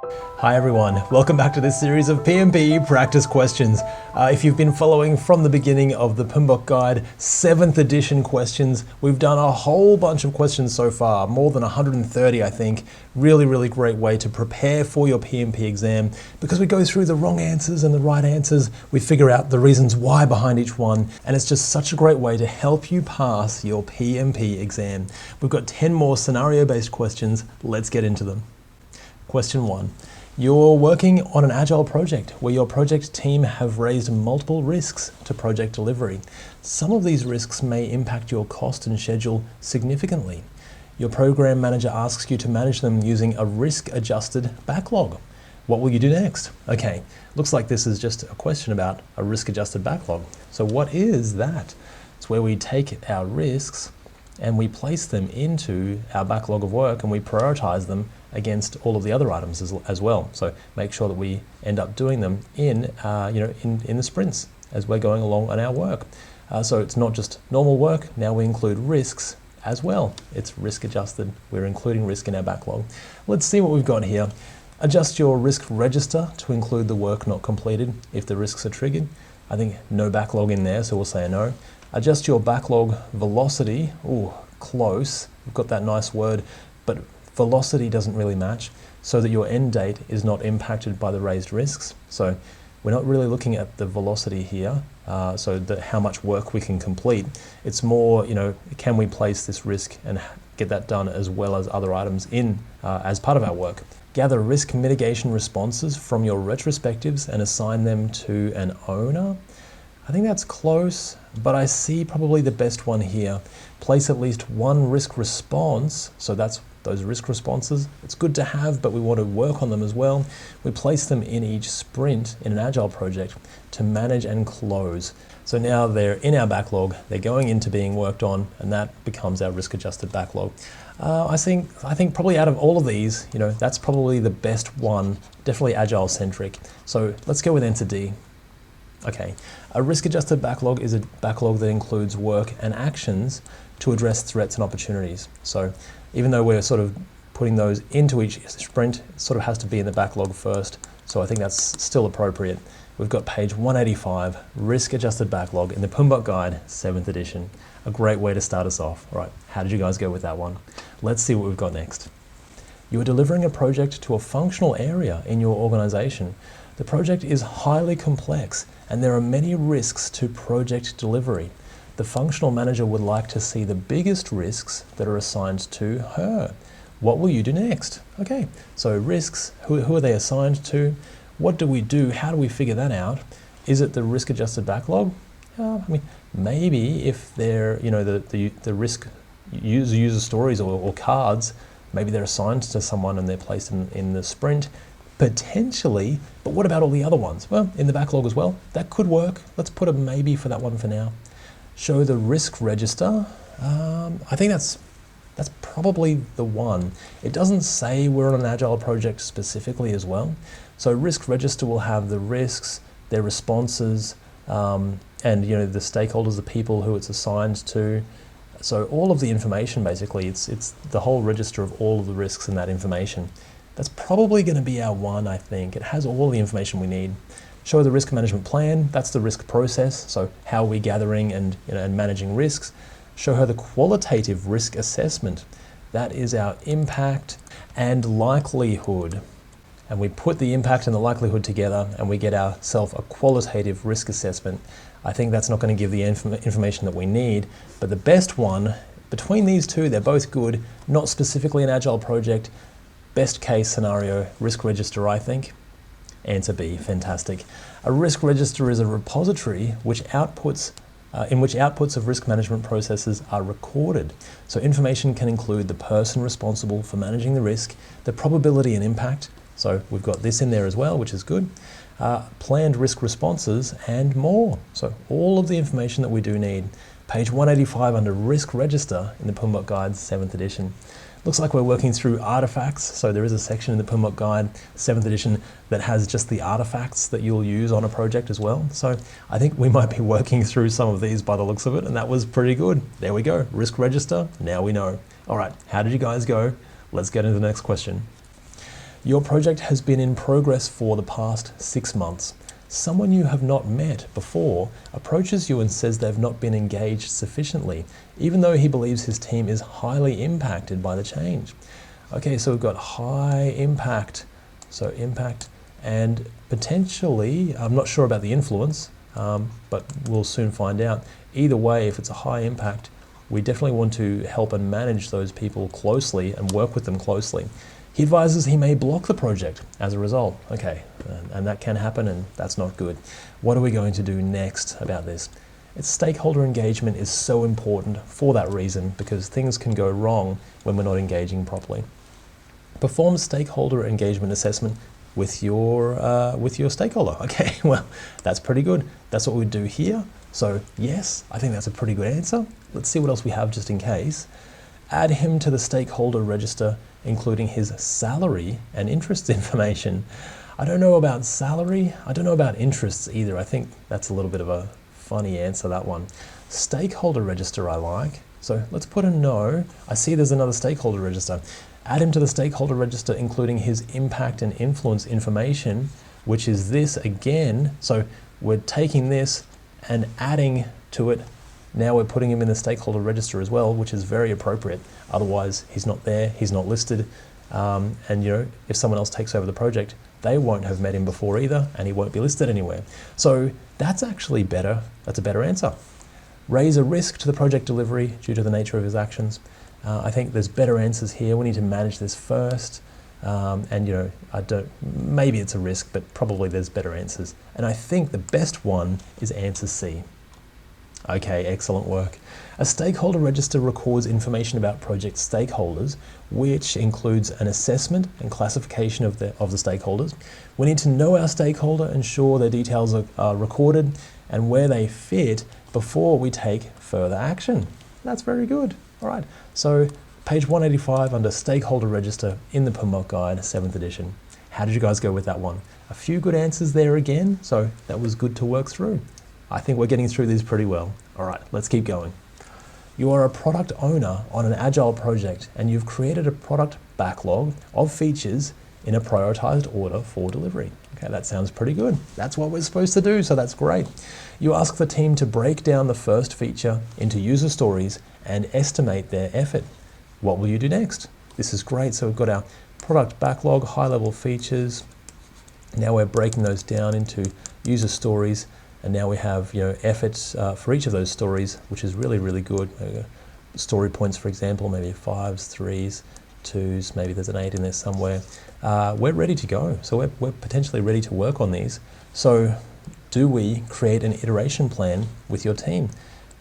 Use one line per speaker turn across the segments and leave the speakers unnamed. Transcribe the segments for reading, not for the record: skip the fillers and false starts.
Hi everyone, welcome back to this series of PMP practice questions. If you've been following from the beginning of the PMBOK Guide 7th edition questions, we've done a whole bunch of questions so far, more than 130 I think. Really great way to prepare for your PMP exam because we go through the wrong answers and the right answers, we figure out the reasons why behind each one, and it's just such a great way to help you pass your PMP exam. We've got 10 more scenario-based questions, let's get into them. Question 1. You're working on an Agile project where your project team have raised multiple risks to project delivery. Some of these risks may impact your cost and schedule significantly. Your program manager asks you to manage them using a risk-adjusted backlog. What will you do next? Okay, looks like this is just a question about a risk-adjusted backlog. So what is that? It's where we take our risks and we place them into our backlog of work and we prioritize them against all of the other items as well. So make sure that we end up doing them in the sprints as we're going along on our work. So it's not just normal work, now we include risks as well. It's risk adjusted, we're including risk in our backlog. Let's see what we've got here. Adjust your risk register to include the work not completed if the risks are triggered. I think no backlog in there, so we'll say a no. Adjust your backlog velocity. Ooh, close. We've got that nice word, but velocity doesn't really match, so that your end date is not impacted by the raised risks. So we're not really looking at the velocity here, how much work we can complete. It's more, can we place this risk and get that done as well as other items in as part of our work. Gather risk mitigation responses from your retrospectives and assign them to an owner. I think that's close, but I see probably the best one here. Place at least one risk response, so that's those risk responses. It's good to have, but we want to work on them as well. We place them in each sprint in an Agile project to manage and close. So now they're in our backlog, they're going into being worked on, and that becomes our risk-adjusted backlog. I think probably out of all of these, that's probably the best one, definitely Agile-centric. So let's go with answer D. Okay, a risk-adjusted backlog is a backlog that includes work and actions to address threats and opportunities. So even though we're sort of putting those into each sprint, it sort of has to be in the backlog first. So I think that's still appropriate. We've got page 185, risk-adjusted backlog in the PMBOK Guide 7th edition. A great way to start us off. All right, how did you guys go with that one? Let's see what we've got next. You are delivering a project to a functional area in your organization. The project is highly complex and there are many risks to project delivery. The functional manager would like to see the biggest risks that are assigned to her. What will you do next? Okay, so risks, who are they assigned to? What do we do? How do we figure that out? Is it the risk-adjusted backlog? Maybe if they're, the risk user stories or cards, maybe they're assigned to someone and they're placed in the sprint. Potentially, but what about all the other ones? Well, in the backlog as well, that could work. Let's put a maybe for that one for now. Show the risk register. I think that's probably the one. It doesn't say we're on an Agile project specifically as well. So risk register will have the risks, their responses, and the stakeholders, the people who it's assigned to. So all of the information basically, it's the whole register of all of the risks and that information. That's probably going to be our one, I think. It has all the information we need. Show the risk management plan. That's the risk process. So how are we gathering and managing risks? Show her the qualitative risk assessment. That is our impact and likelihood. And we put the impact and the likelihood together and we get ourselves a qualitative risk assessment. I think that's not going to give the information that we need, but the best one, between these two, they're both good, not specifically an Agile project. Best case scenario, risk register, I think. Answer B, fantastic. A risk register is a repository in which outputs of risk management processes are recorded. So information can include the person responsible for managing the risk, the probability and impact. So we've got this in there as well, which is good. Planned risk responses and more. So all of the information that we do need. Page 185 under risk register in the PMBOK Guide 7th edition. Looks like we're working through artifacts, so there is a section in the PMBOK Guide 7th edition that has just the artifacts that you'll use on a project as well. So I think we might be working through some of these by the looks of it, and that was pretty good. There we go, risk register, now we know. All right, how did you guys go? Let's get into the next question. Your project has been in progress for the past 6 months. Someone you have not met before approaches you and says they've not been engaged sufficiently, even though he believes his team is highly impacted by the change. Okay, so we've got high impact, so impact and potentially, I'm not sure about the influence, but we'll soon find out. Either way, if it's a high impact, we definitely want to help and manage those people closely and work with them closely. He advises he may block the project as a result. Okay, and that can happen, and that's not good. What are we going to do next about this? It's stakeholder engagement is so important for that reason, because things can go wrong when we're not engaging properly. Perform stakeholder engagement assessment with your stakeholder. Okay, well, that's pretty good. That's what we do here. So yes, I think that's a pretty good answer. Let's see what else we have just in case. Add him to the stakeholder register, including his salary and interest information. I don't know about salary. I don't know about interests either. I think that's a little bit of a funny answer, that one. Stakeholder register I like. So let's put a no. I see there's another stakeholder register. Add him to the stakeholder register, including his impact and influence information, which is this again. So we're taking this and adding to it. Now we're putting him in the stakeholder register as well, which is very appropriate. Otherwise, he's not there, he's not listed. And you know, if someone else takes over the project, they won't have met him before either, and he won't be listed anywhere. So that's actually better. That's a better answer. Raise a risk to the project delivery due to the nature of his actions. I think there's better answers here. We need to manage this first. And you know, maybe it's a risk, but probably there's better answers. And I think the best one is answer C. Okay, excellent work. A stakeholder register records information about project stakeholders, which includes an assessment and classification of the stakeholders. We need to know our stakeholder, ensure their details are recorded and where they fit before we take further action. That's very good. All right, so page 185 under Stakeholder Register in the PMBOK Guide, 7th edition. How did you guys go with that one? A few good answers there again, so that was good to work through. I think we're getting through these pretty well. All right, let's keep going. You are a product owner on an Agile project, and you've created a product backlog of features in a prioritized order for delivery. Okay, that sounds pretty good. That's what we're supposed to do, so that's great. You ask the team to break down the first feature into user stories and estimate their effort. What will you do next? This is great. So we've got our product backlog, high-level features. Now we're breaking those down into user stories, and now we have, you know, efforts for each of those stories, which is really, really good. Story points, for example, maybe 5s, 3s, 2s, maybe there's an 8 in there somewhere. We're ready to go. So we're potentially ready to work on these. So do we create an iteration plan with your team?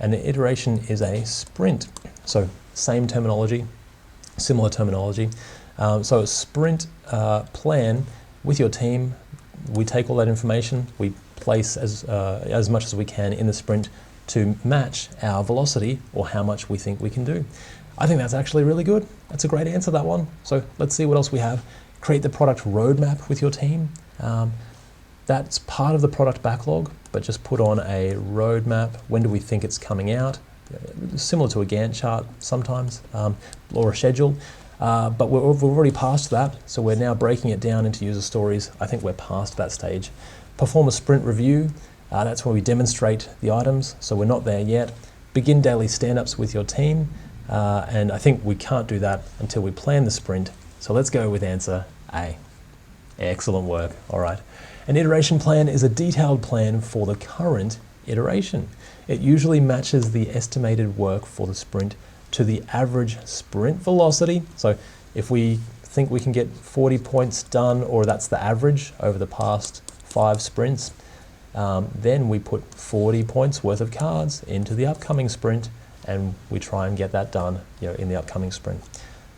And an iteration is a sprint. So same terminology, similar terminology. So a sprint plan with your team, we take all that information, we place as much as we can in the sprint to match our velocity or how much we think we can do. I think that's actually really good. That's a great answer, that one. So let's see what else we have. Create the product roadmap with your team. That's part of the product backlog, but just put on a roadmap. When do we think it's coming out? Similar to a Gantt chart sometimes, or a schedule. But we've already passed that, so we're now breaking it down into user stories. I think we're past that stage. Perform a sprint review. That's where we demonstrate the items, so we're not there yet. Begin daily stand-ups with your team, and I think we can't do that until we plan the sprint. So let's go with answer A. Excellent work. All right. An iteration plan is a detailed plan for the current iteration. It usually matches the estimated work for the sprint to the average sprint velocity. So if we think we can get 40 points done, or that's the average over the past 5 sprints, then we put 40 points worth of cards into the upcoming sprint, and we try and get that done, you know, in the upcoming sprint.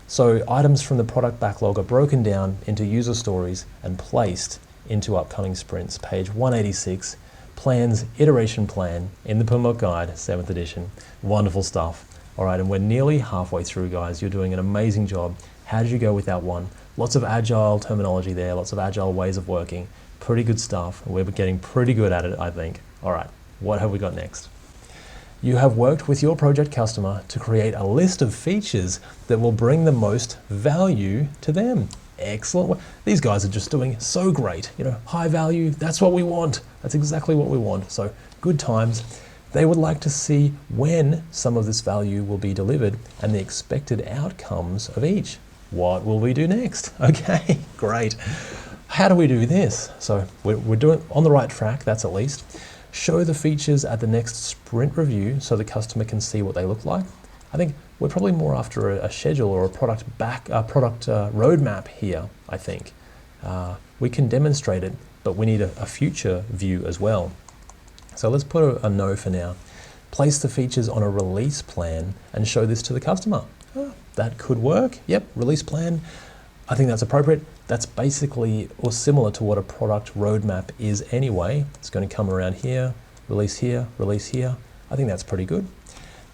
So items from the product backlog are broken down into user stories and placed into upcoming sprints. Page 186, plans iteration plan in the PMBOK Guide, 7th edition. Wonderful stuff. All right, and we're nearly halfway through, guys. You're doing an amazing job. How did you go with that one? Lots of Agile terminology there, lots of Agile ways of working. Pretty good stuff. We're getting pretty good at it, I think. All right, what have we got next? You have worked with your project customer to create a list of features that will bring the most value to them. Excellent. These guys are just doing so great. High value, that's what we want. That's exactly what we want. So good times. They would like to see when some of this value will be delivered and the expected outcomes of each. What will we do next? Okay, great. How do we do this? So we're doing on the right track, that's at least. Show the features at the next sprint review so the customer can see what they look like. I think we're probably more after a schedule or a product roadmap here, I think. We can demonstrate it, but we need a future view as well. So let's put a no for now. Place the features on a release plan and show this to the customer. That could work. Yep, release plan. I think that's appropriate. That's basically or similar to what a product roadmap is anyway. It's going to come around here, release here, release here. I think that's pretty good.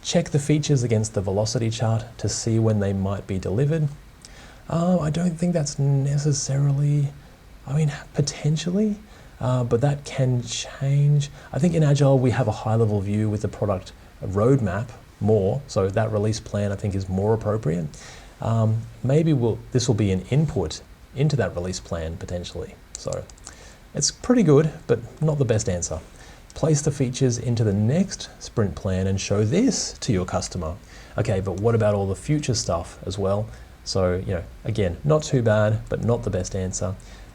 Check the features against the velocity chart to see when they might be delivered. I don't think that's necessarily, potentially, but that can change. I think in Agile we have a high level view with the product roadmap more, so that release plan I think is more appropriate. Maybe this will be an input into that release plan potentially. So it's pretty good, but not the best answer. Place the features into the next sprint plan and show this to your customer. Okay, but what about all the future stuff as well? So, again, not too bad, but not the best answer.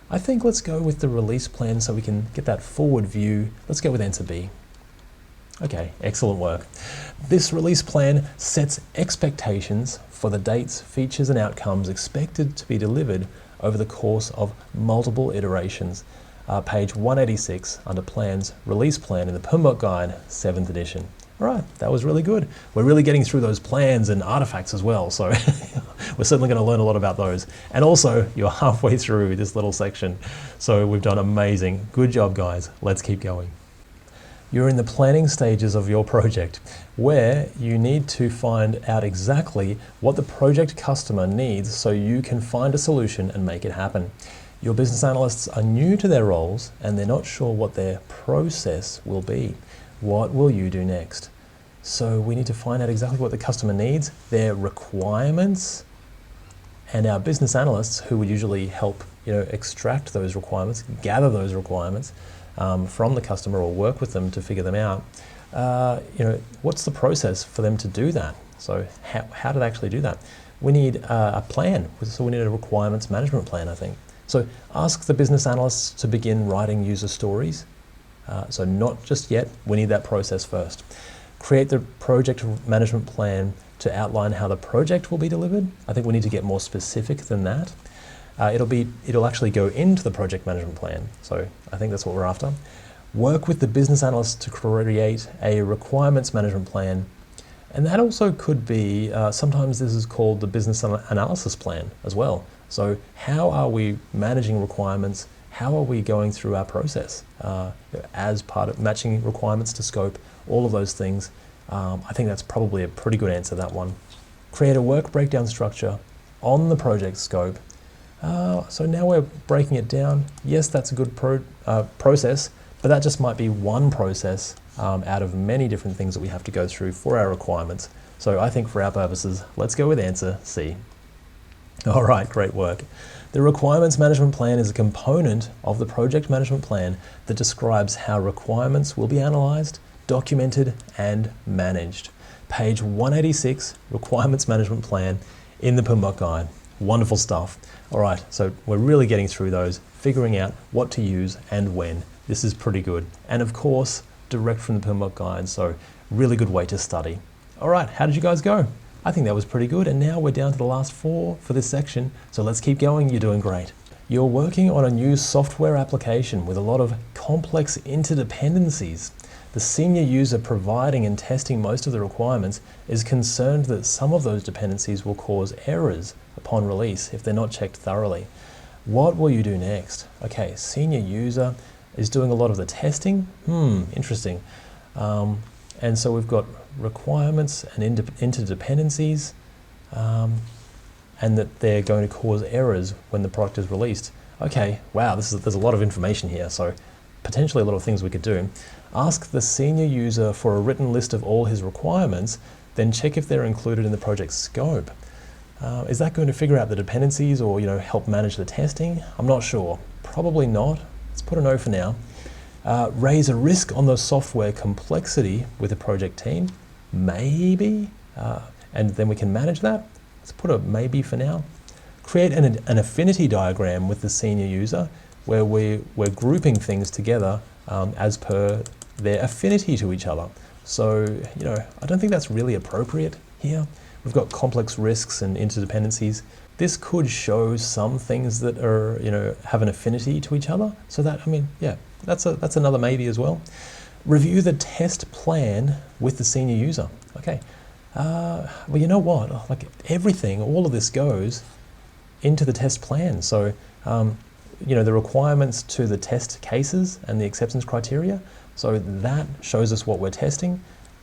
I think let's go with the release plan so we can get that forward view. Let's go with answer B. Okay, excellent work. This release plan sets expectations for the dates, features, and outcomes expected to be delivered over the course of multiple iterations. Page 186 under Plans, Release Plan in the PMBOK Guide, 7th edition. All right, that was really good. We're really getting through those plans and artifacts as well, so we're certainly going to learn a lot about those. And also, you're halfway through this little section, so we've done amazing. Good job, guys. Let's keep going. You're in the planning stages of your project where you need to find out exactly what the project customer needs so you can find a solution and make it happen. Your business analysts are new to their roles and they're not sure what their process will be. What will you do next? So we need to find out exactly what the customer needs, their requirements, and our business analysts who would usually help extract those requirements, gather those requirements from the customer or work with them to figure them out. What's the process for them to do that? So how do they actually do that? We need a plan. So we need a requirements management plan, I think. So ask the business analysts to begin writing user stories. So not just yet, we need that process first. Create the project management plan to outline how the project will be delivered. I think we need to get more specific than that. It'll actually go into the project management plan. So I think that's what we're after. Work with the business analysts to create a requirements management plan. And that also could be, sometimes this is called the business analysis plan as well. So how are we managing requirements? How are we going through our process as part of matching requirements to scope, all of those things? I think that's probably a pretty good answer, that one. Create a work breakdown structure on the project scope. So now we're breaking it down. Yes, that's a good process, but that just might be one process out of many different things that we have to go through for our requirements. So I think for our purposes, let's go with answer C. All right, great work. The requirements management plan is a component of the project management plan that describes how requirements will be analyzed, documented, and managed. Page 186, requirements management plan in the PMBOK Guide. Wonderful stuff. All right, so we're really getting through those, figuring out what to use and when. This is pretty good. And of course, direct from the PMBOK Guide, so really good way to study. All right, how did you guys go? I think that was pretty good, and now we're down to the last 4 for this section, so let's keep going. You're doing great. You're working on a new software application with a lot of complex interdependencies. The senior user providing and testing most of the requirements is concerned that some of those dependencies will cause errors upon release if they're not checked thoroughly. What will you do next? Okay, senior user is doing a lot of the testing. Interesting. And so we've got requirements and interdependencies, and that they're going to cause errors when the product is released. Okay, wow, there's a lot of information here, so potentially a lot of things we could do. Ask the senior user for a written list of all his requirements, then check if they're included in the project scope. Is that going to figure out the dependencies or help manage the testing? I'm not sure. Probably not. Let's put a no for now. Raise a risk on the software complexity with the project team? Maybe. And then we can manage that. Let's put a maybe for now. Create an affinity diagram with the senior user where we're grouping things together as per their affinity to each other. So, I don't think that's really appropriate here. We've got complex risks and interdependencies. This could show some things that are, have an affinity to each other. So that, that's another maybe as well. Review the test plan with the senior user. Okay. Well, you know what? Like everything, all of this goes into the test plan. So, the requirements to the test cases and the acceptance criteria. So that shows us what we're testing,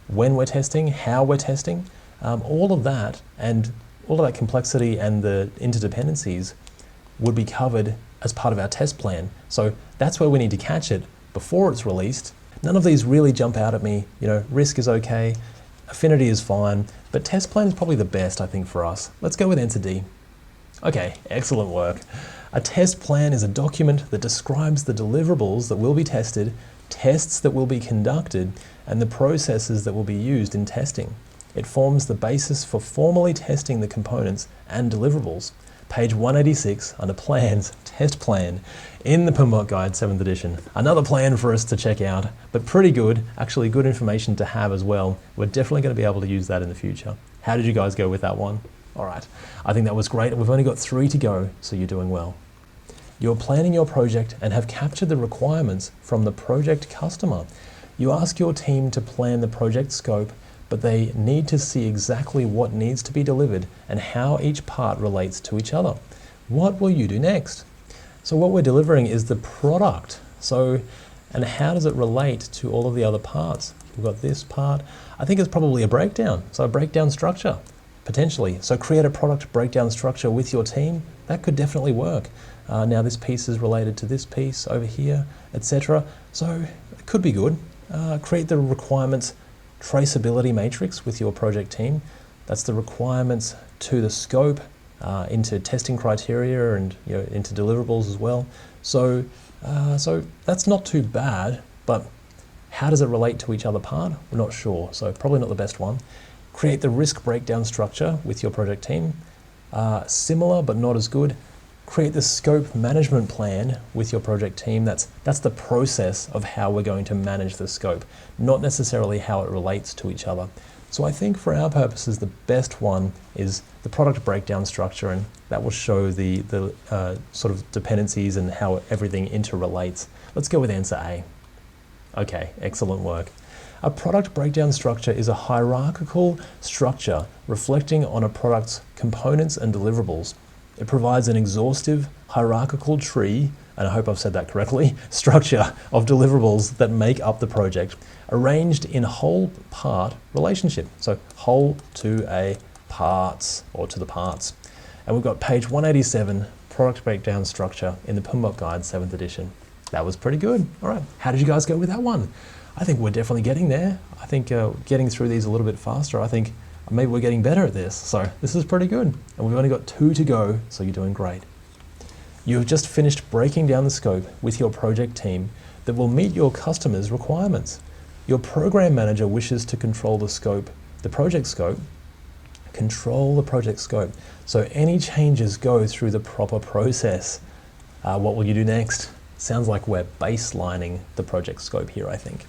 when we're testing, how we're testing, all of that, and all of that complexity and the interdependencies would be covered as part of our test plan. So that's where we need to catch it before it's released. None of these really jump out at me. Risk is okay, affinity is fine, but test plan is probably the best, I think, for us. Let's go with answer D. Okay, excellent work. A test plan is a document that describes the deliverables that will be tested, tests that will be conducted, and the processes that will be used in testing. It forms the basis for formally testing the components and deliverables. Page 186 under Plans, Test Plan in the PMBOK Guide 7th edition. Another plan for us to check out, but pretty good, actually good information to have as well. We're definitely going to be able to use that in the future. How did you guys go with that one? All right, I think that was great. We've only got 3 to go, so you're doing well. You're planning your project and have captured the requirements from the project customer. You ask your team to plan the project scope, but they need to see exactly what needs to be delivered and how each part relates to each other. What will you do next? So what we're delivering is the product. And how does it relate to all of the other parts? We've got this part. I think it's probably a breakdown. So a breakdown structure, potentially. So create a product breakdown structure with your team. That could definitely work. Now this piece is related to this piece over here, etc. So it could be good. Create the requirements traceability matrix with your project team. That's the requirements to the scope, into testing criteria and into deliverables as well. So that's not too bad, but how does it relate to each other part? We're not sure, so probably not the best one. Create the risk breakdown structure with your project team. Similar but not as good. Create the scope management plan with your project team. That's the process of how we're going to manage the scope, not necessarily how it relates to each other. So I think for our purposes, the best one is the product breakdown structure, and that will show the sort of dependencies and how everything interrelates. Let's go with answer A. Okay, excellent work. A product breakdown structure is a hierarchical structure reflecting on a product's components and deliverables. It provides an exhaustive hierarchical tree, and I hope I've said that correctly, structure of deliverables that make up the project, arranged in whole part relationship. So whole to a parts, or to the parts. And we've got page 187, product breakdown structure in the PMBOK Guide 7th edition. That was pretty good. All right, how did you guys go with that one? I think we're definitely getting there. I think getting through these a little bit faster, I think maybe we're getting better at this. So this is pretty good. And we've only got 2 to go, so you're doing great. You have just finished breaking down the scope with your project team that will meet your customers' requirements. Your program manager wishes to control the scope, the project scope. Control the project scope. So any changes go through the proper process. What will you do next? Sounds like we're baselining the project scope here, I think.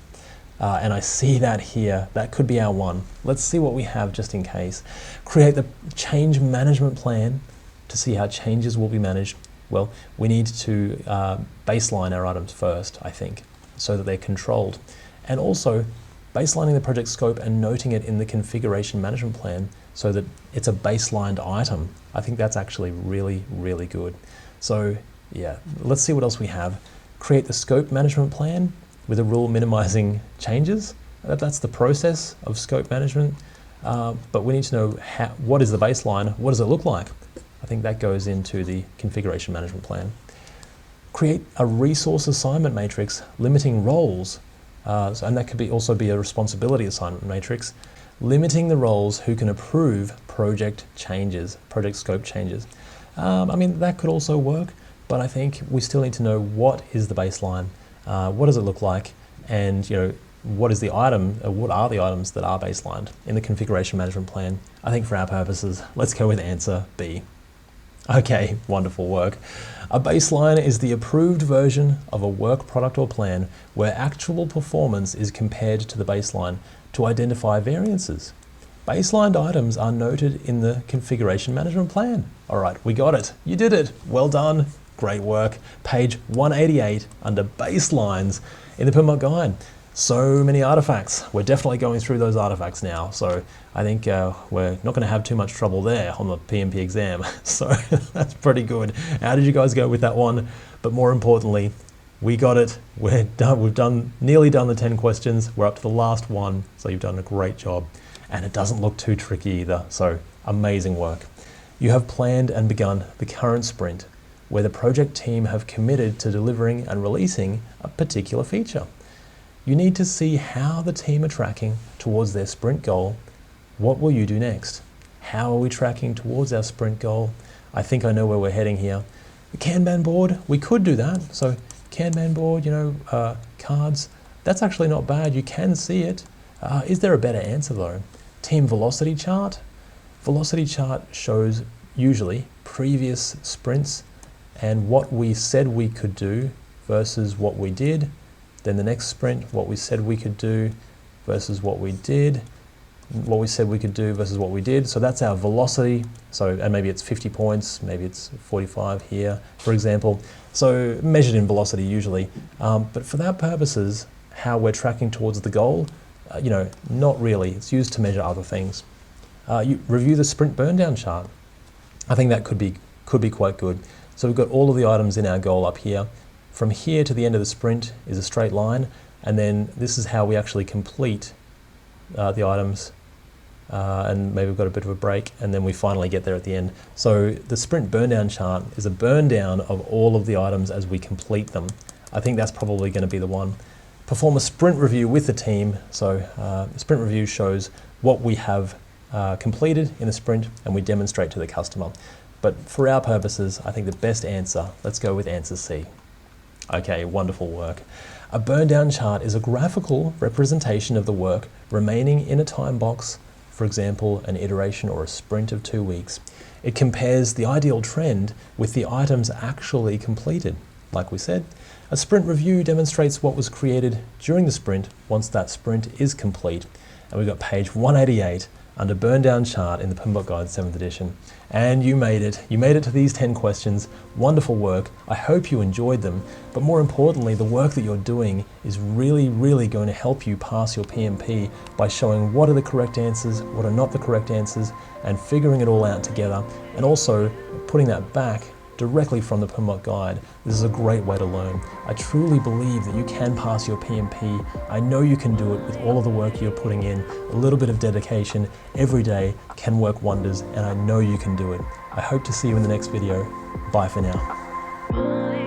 And I see that here. That could be our one. Let's see what we have just in case. Create the change management plan to see how changes will be managed. Well, we need to baseline our items first, I think, so that they're controlled. And also baselining the project scope and noting it in the configuration management plan so that it's a baselined item. I think that's actually really, really good. So yeah, let's see what else we have. Create the scope management plan with a rule minimizing changes. That's the process of scope management. But we need to know what is the baseline, what does it look like? I think that goes into the configuration management plan. Create a resource assignment matrix limiting roles. And that could also be a responsibility assignment matrix. limiting the roles who can approve project changes, project scope changes. I mean, that could also work, but I think we still need to know what is the baseline, what does it look like, and what is the item, what are the items that are baselined in the configuration management plan. I think for our purposes, let's go with answer B. Okay, wonderful work. A baseline is the approved version of a work product or plan where actual performance is compared to the baseline to identify variances. Baselined items are noted in the configuration management plan. All right, we got it. You did it. Well done. Great work. Page 188 under baselines in the PMBOK guide. So many artifacts. We're definitely going through those artifacts now. So I think we're not going to have too much trouble there on the PMP exam. So that's pretty good. How did you guys go with that one? But more importantly, we got it. We're done. We've nearly done the 10 questions. We're up to the last one. So you've done a great job. And it doesn't look too tricky either. So amazing work. You have planned and begun the current sprint where the project team have committed to delivering and releasing a particular feature. You need to see how the team are tracking towards their sprint goal. What will you do next? How are we tracking towards our sprint goal? I think I know where we're heading here. The Kanban board, we could do that. So Kanban board, cards, that's actually not bad. You can see it. Is there a better answer though? Team velocity chart. Velocity chart shows usually previous sprints and what we said we could do versus what we did. Then the next sprint, what we said we could do versus what we did, what we said we could do versus what we did. So that's our velocity. So, and maybe it's 50 points, maybe it's 45 here, for example. So measured in velocity usually. But for that purposes, how we're tracking towards the goal, not really. It's used to measure other things. You review the sprint burn down chart. I think that could be quite good. So we've got all of the items in our goal up here. From here to the end of the sprint is a straight line, and then this is how we actually complete the items, and maybe we've got a bit of a break, and then we finally get there at the end. So the sprint burn down chart is a burn down of all of the items as we complete them. I think that's probably going to be the one. Perform a sprint review with the team. So the sprint review shows what we have completed in the sprint, and we demonstrate to the customer. But for our purposes, I think the best answer, let's go with answer C. Okay, wonderful work. A burn down chart is a graphical representation of the work remaining in a time box, for example, an iteration or a sprint of 2 weeks. It compares the ideal trend with the items actually completed. Like we said, a sprint review demonstrates what was created during the sprint once that sprint is complete. And we've got page 188 under burn down chart in the PMBOK guide 7th edition. And you made it. You made it to these 10 questions. Wonderful work. I hope you enjoyed them. But more importantly, the work that you're doing is really, really going to help you pass your PMP by showing what are the correct answers, what are not the correct answers, and figuring it all out together. And also putting that back directly from the PMBOK guide. This is a great way to learn. I truly believe that you can pass your PMP. I know you can do it with all of the work you're putting in. A little bit of dedication every day can work wonders, and I know you can do it. I hope to see you in the next video. Bye for now.